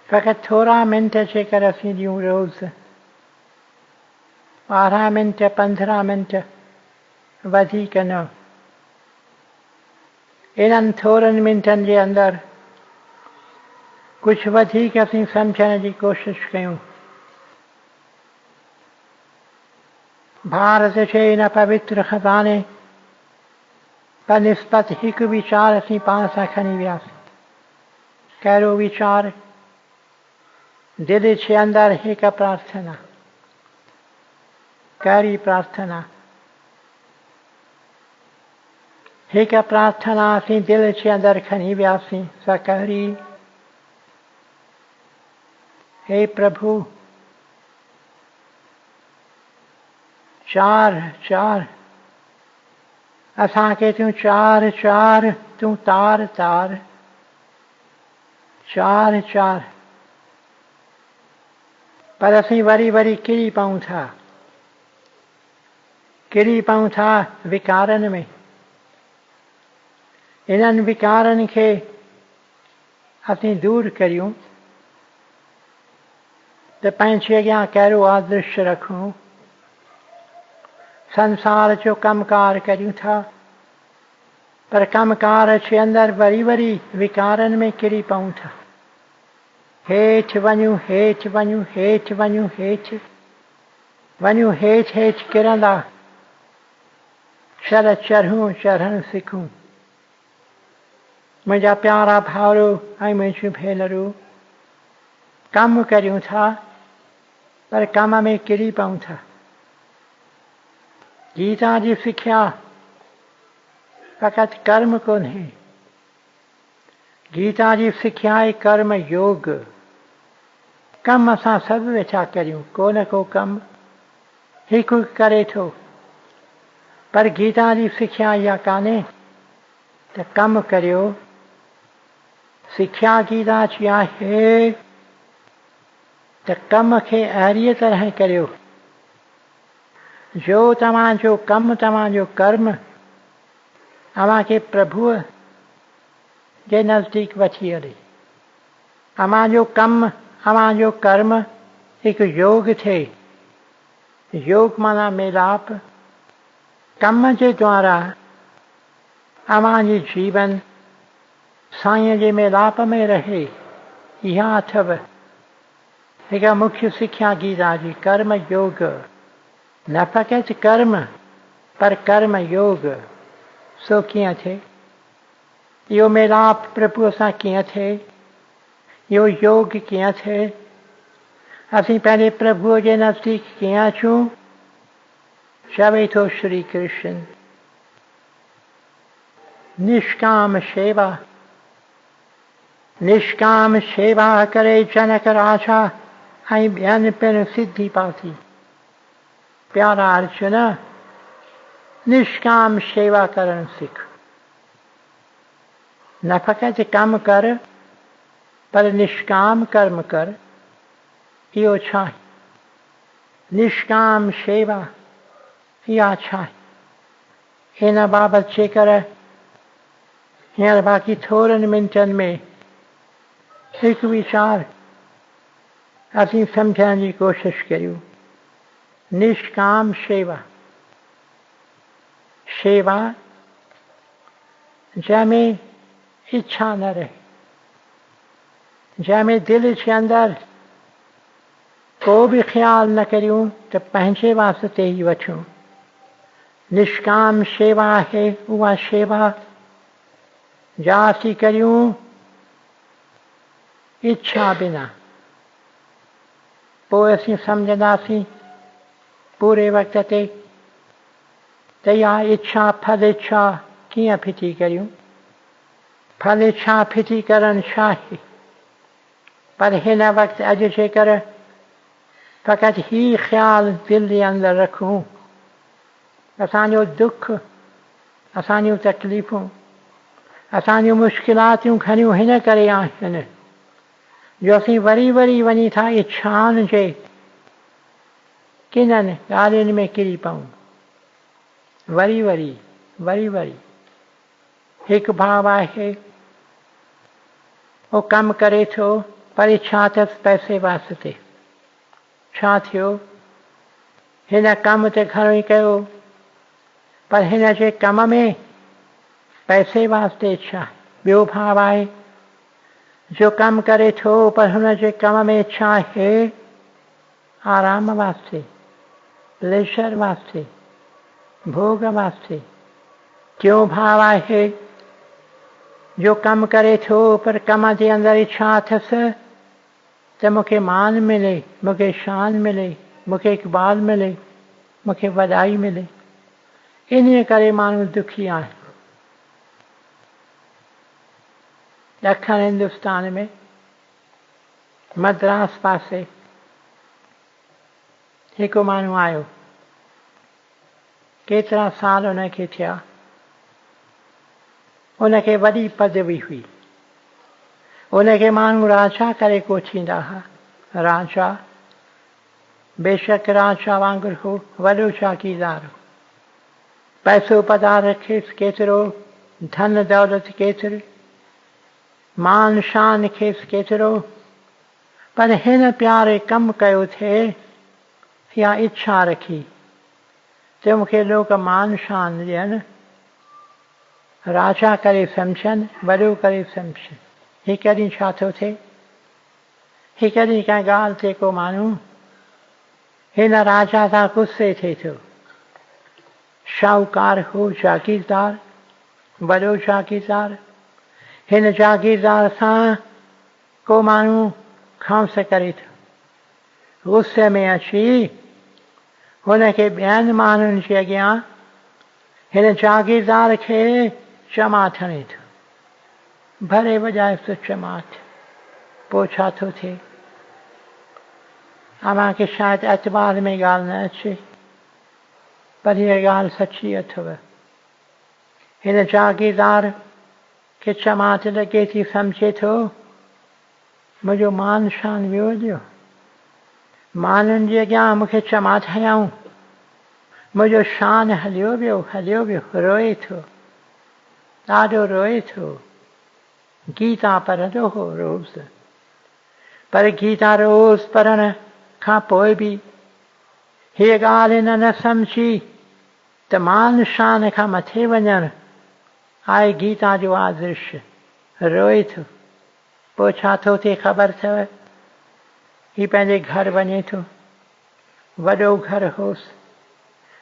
फ़क़ति थोरा मिंट जेकर असीं ॾियूं रोज़, 12 मिंट 15 मिंट वधीक न, इन्हनि थोरनि मिंटनि जे अंदरि कुझु वधीक असीं सम्झण जी कोशिश कयूं। भारत जे इन पवित्र खजाने बनिस्बत हिकु वीचार असीं पाण सां खणी वियासीं। कहिड़ो वीचार? दिलि जे अंदरि हिकु प्रार्थना। कहिड़ी प्रार्थना? हिकु प्रार्थना असीं दिलि जे अंदरि खणी वियासीं। सा कहिड़ी? हे प्रभु, 4 असांखे तूं 4 तूं तार 4 पर असीं वरी किरी पऊं था विकारनि में। इन्हनि विकारनि खे असीं दूर करियूं त पंहिंजे अॻियां कहिड़ो आदर्श रखूं। संसार जो कमकार करियूं था, पर कमकार जे अंदरि वरी विकारनि में किरी पऊं था। हेठि वञूं, हेठि किरंदा चढ़ चढ़णु सिखूं। मुंहिंजा प्यारा भाउरो ऐं मुंहिंजियूं भेनरूं, कमु करियूं था पर कम में किरी पऊं था। गीता जी सिख्या फ़क़ति कर्म कोन्हे, गीता जी सिख्या आहे कर्म योग। कम असां सभु वेठा करियूं, को न को कम हिकु करे थो, पर गीता जी सिख्या इहा कान्हे त कमु करियो। सिख्या गीता जी आहे त कम खे अहिड़ीअ तरह करियो जो तव्हांजो कमु, तव्हांजो कर्म अव्हांखे प्रभुअ जे नज़दीक वठी हले। अव्हांजो कमु, अव्हांजो कर्म हिकु योग थिए। योग माना मेलाप। कम जे द्वारा अव्हांजी जीवन साईं जे मेलाप में रहे। इहा अथव हिकु मुख्य सिख्या गीता जी, कर्म योग। न फ़क़ति कर्म पर कर्म योग। सो कीअं थिए? इहो मेलाप प्रभुअ सां कीअं थिए? इहो योग कीअं थिए? असीं पंहिंजे प्रभुअ जे नज़दीक कीअं अचूं? चवे थो श्री कृष्ण, निष्काम सेवा। निष्काम सेवा करे जनक राजा ऐं ॿियनि पिणु सिद्धि पाती। प्यारा अर्जुन, निष्काम सेवा करणु सिख। न फ़क़ति कमु कर पर निष्काम कर्म कर। इहो छा आहे? निष्काम सेवा इहा छा आहे? हिन बाबति जेकर हींअर बाक़ी थोरनि मिंटनि में एक विचार असीं समझण जी कोशिश करियूं। निष्काम शेवा, शेवा जंहिंमें इच्छा न रहे, जंहिंमें दिल जे अंदरि को बि ख़्याल न करियूं त पंहिंजे वास्ते ई वठूं। निष्काम शेवा आहे उहा शेवा जा असीं करियूं इच्छा बिना। पोइ असीं सम्झंदासीं पूरे वक़्त ते त इहा इच्छा फल इच्छा कीअं फिटी करियूं। फल इच्छा फिटी करणु छा आहे? पर हिन वक़्तु अॼु जेकर फ़क़ति ही ख़्याल दिल जे अंदरि रखूं, असांजो दुख, असांजूं तकलीफ़ूं, असांजूं मुश्किलातूं घणियूं हिन करे आहिनि जो असीं वरी वरी वञी था इच्छाउनि जे किननि ॻाल्हियुनि में किरी पऊं। वरी वरी वरी वरी हिकु भाव आहे, उहो कमु करे थो पर इच्छा अथसि पैसे वास्ते। छा थियो? हिन कम ते घणो ई कयो पर हिन जे कम में पैसे वास्ते इच्छा। ॿियो भाव आहे जो कमु करे थो पर हुन जे कम में इच्छा आहे आराम वास्ते, लेशर वास्ते, भोग वास्ते। टियों भाव आहे जो कमु करे थो पर कम जे अंदरि इच्छा अथसि त मूंखे मान मिले, मूंखे शान मिले, मूंखे इक़बाल मिले, मूंखे वॾाई मिले। इन करे माण्हू दुखी आहे। ॾखण हिंदुस्तान में मद्रास पासे हिकु माण्हू आयो, केतिरा साल उनखे थिया। उनखे वॾी पदवी हुई, उनखे माण्हू राजा करे कोठींदा हुआ। राजा बेशक राजा वांगुरु हो, वॾो चौकीदार हो। पैसो पधार रखेसि केतिरो, धन दौलत केतिरी, मान शान खेसि केतिरो, पर हिन प्यारे कमु कयो थिए या इच्छा रखी त मूंखे लोग मान शान ॾियनि, राजा करे सम्झनि, वॾो करे सम्झनि। हिकु ॾींहुं छा थो थिए? हिकु ॾींहुं कंहिं ॻाल्हि ते को माण्हू हिन राजा सां गुस्से थिए थो। शाहूकार हो, जागीरदार, वॾो जागीरदार। हिन जागीरदार सां को माण्हू खौंस करे थो। गुस्से में अची हुनखे ॿियनि माण्हुनि जे अॻियां हिन जागीरदार खे चमाट हणे थो, भरे वॼाएसि चमाट। पोइ छा थो थिए? अव्हांखे शायदि एतबार में ॻाल्हि न अचे पर हीअ ॻाल्हि सची अथव। हिन जागीरदार खे चमाट लॻे थी, सम्झे थो मुंहिंजो मान शान वियो ॾियो, माण्हुनि जे अॻियां मूंखे चमाट हयाऊं, मुंहिंजो शान हलियो वियो, हलियो वियो। रोए थो, ॾाढो रोए थो। गीता पढ़ंदो हो रोज़, पर गीता रोज़ पढ़ण खां पोइ बि हीअ ॻाल्हि हिन न सम्झी त मान शान खां मथे वञणु आहे गीता जो आदर्श। रोए थो। पोइ छा थो थिए ख़बर अथव? हीउ पंहिंजे घर वञे थो, वॾो घर होसि,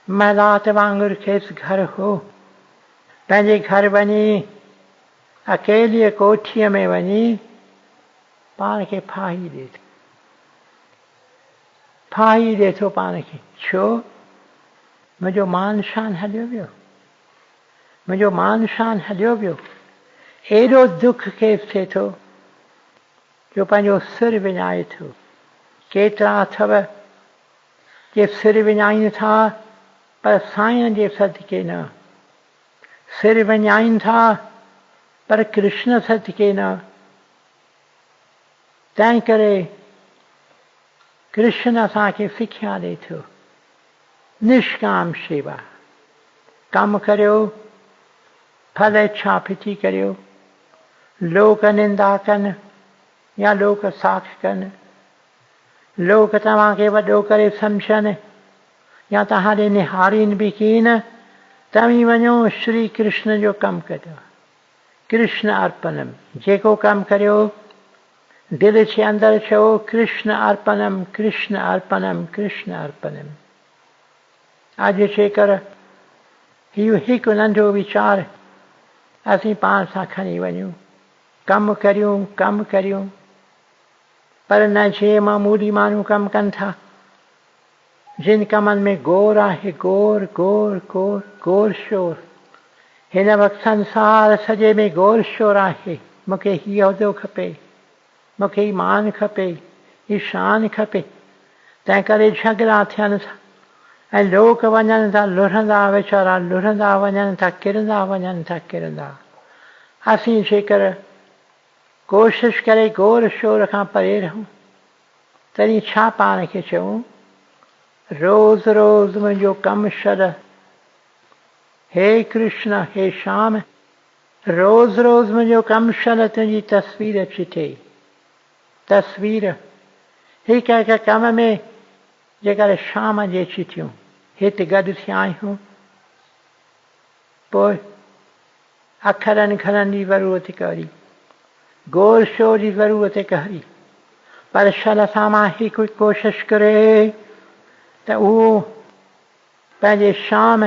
महिलात वांगुरु खेसि घर हो। पंहिंजे घर वञी अकेलीअ कोठीअ में वञी पाण खे फाही ॾे थो, फाही ॾे थो पाण खे। छो? मुंहिंजो मान शान हलियो वियो, मुंहिंजो मान शान हलियो वियो। एॾो दुख खेसि थिए थो जो पंहिंजो सिर विञाए थो। केतिरा अथव जे सिर विञाइनि था पर साईं जे सदके न, सिर विञाइनि था पर कृष्ण सदके न। तंहिं करे कृष्ण असांखे सिख्या ॾे थो, निष्काम शेवा। कमु करियो, फल इच्छा फिटी करियो। लोक निंदा कनि, या लोक साक्ष कन लोक तव्हांखे वॾो करे सम्झनि या तव्हांजे निहारीन बि कीन तव्हीं वञो श्री कृष्ण जो कमु करियो। कृष्ण अर्पणम जेको कमु करियो दिल जे अंदरि चओ कृष्ण अर्पणम कृष्ण अर्पणम कृष्ण अर्पणम। अॼु जेकर इहो हिकु नंढो वीचार असीं पाण सां खणी वञूं कमु करियूं पर न जे मामूली माण्हू कमु कनि था जिन कमनि में गोर आहे गोर गोर गोर गोर शोर। हिन वक़्तु संसार सॼे में गोर शोर आहे। मूंखे हीउ उहिदो खपे मूंखे ही मान खपे ही शान खपे तंहिं करे झगड़ा थियनि था ऐं लोक वञनि था लुढ़ंदा वीचारा लुढ़ंदा वञनि था किरंदा। असीं जेकर कोशिश करे गोर शोर खां परे रहूं तॾहिं छा पाण खे चऊं रोज़ रोज़ मुंहिंजो कमु छॾ हे कृष्ण हे श्याम रोज़ रोज़ मुंहिंजो कमु छॾ तुंहिंजी तस्वीर चिटे। तस्वीर हिकु हिकु कम में जेकर शाम जे चिठियूं हिते गॾु थिया आहियूं पोइ अखरनि खरनि जी ज़रूरत करी गोर शोर जी ज़रूरत करी पर शल सां मां हिकु कोशिशि करे त उहो पंहिंजे श्याम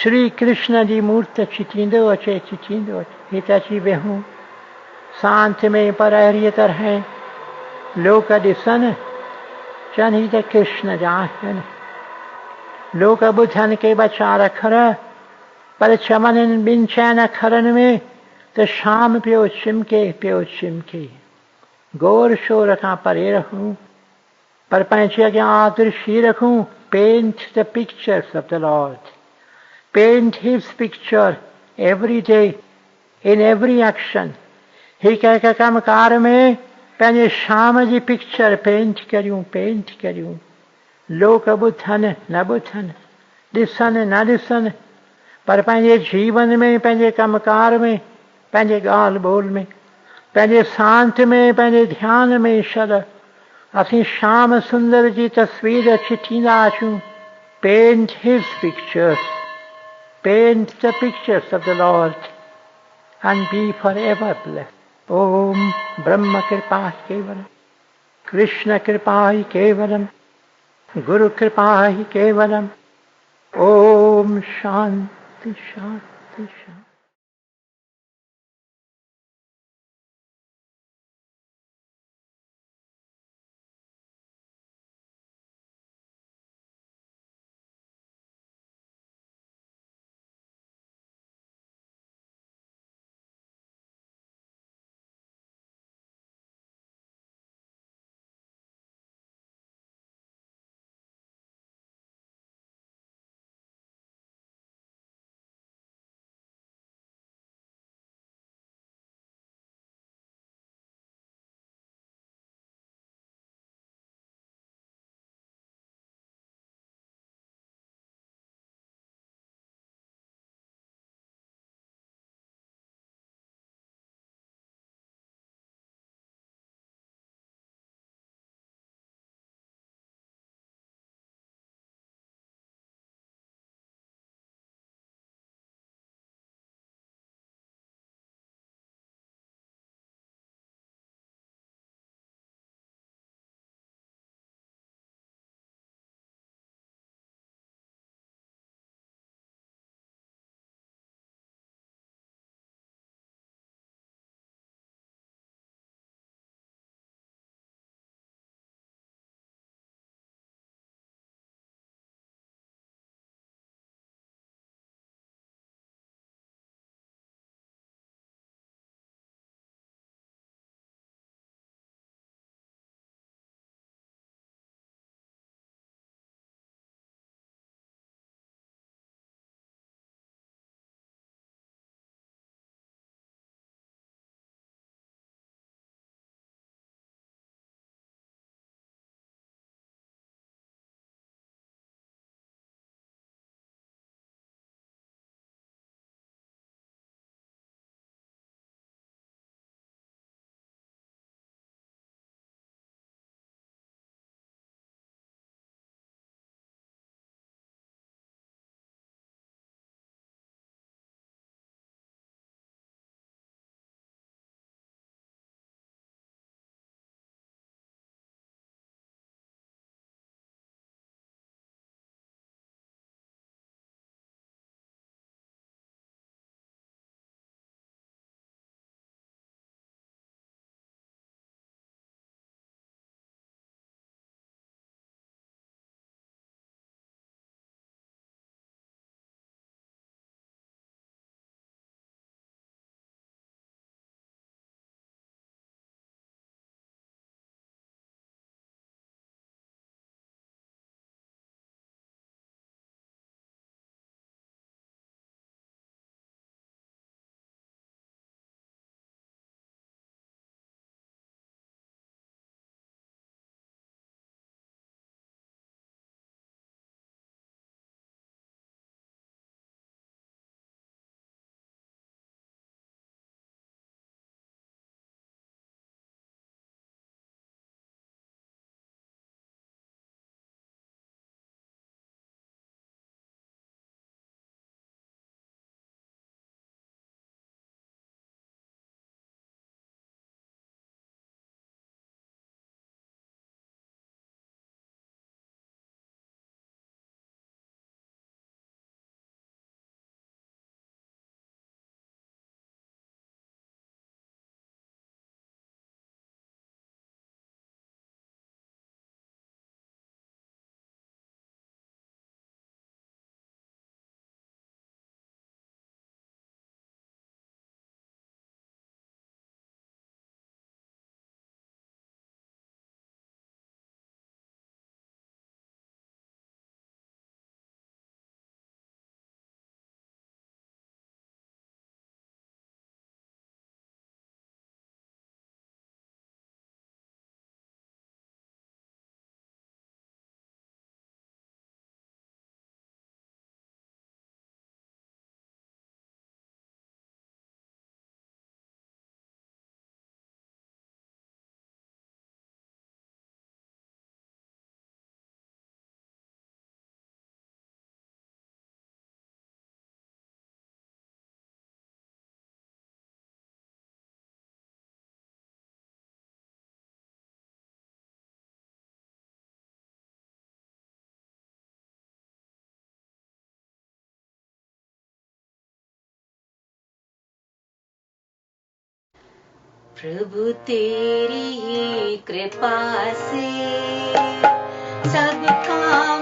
श्री कृष्ण जी मूर्त चिटींदो अचे हिते अची वेहूं शांति में पर अहिड़ीअ तरह लोक ॾिसनि चवनि ही त कृष्ण जा आहिनि। लोक ॿुधनि के ॿ चार अखर पर चवनि ॿिनि चइनि अखरनि में त शाम पियो चिमके गोर शोर खां परे रहूं पर पंहिंजे अॻियां आदर्शी रखूं। Paint the pictures of the lord paint his picture every day in every action. हिकु हिकु कमकार में पंहिंजे शाम जी पिक्चर पेंट करियूं। लोक ॿुधनि न ॿुधनि ॾिसनि न ॾिसनि पर पंहिंजे जीवन में पंहिंजे कमकार में पंहिंजे ॻाल्हि ॿोल में पंहिंजे शांत में पंहिंजे ध्यान में छॾ असीं श्याम सुंदर जी तस्वीर चिटींदा अचूं। Paint his pictures paint the pictures of the lord and be forever blessed. Om Brahma Kripa hi Kevalam, Krishna Kripa hi Kevalam, Guru Kripa hi Kevalam. Om Shanti Shanti Shanti. प्रभु तेरी ही कृपा से सब काम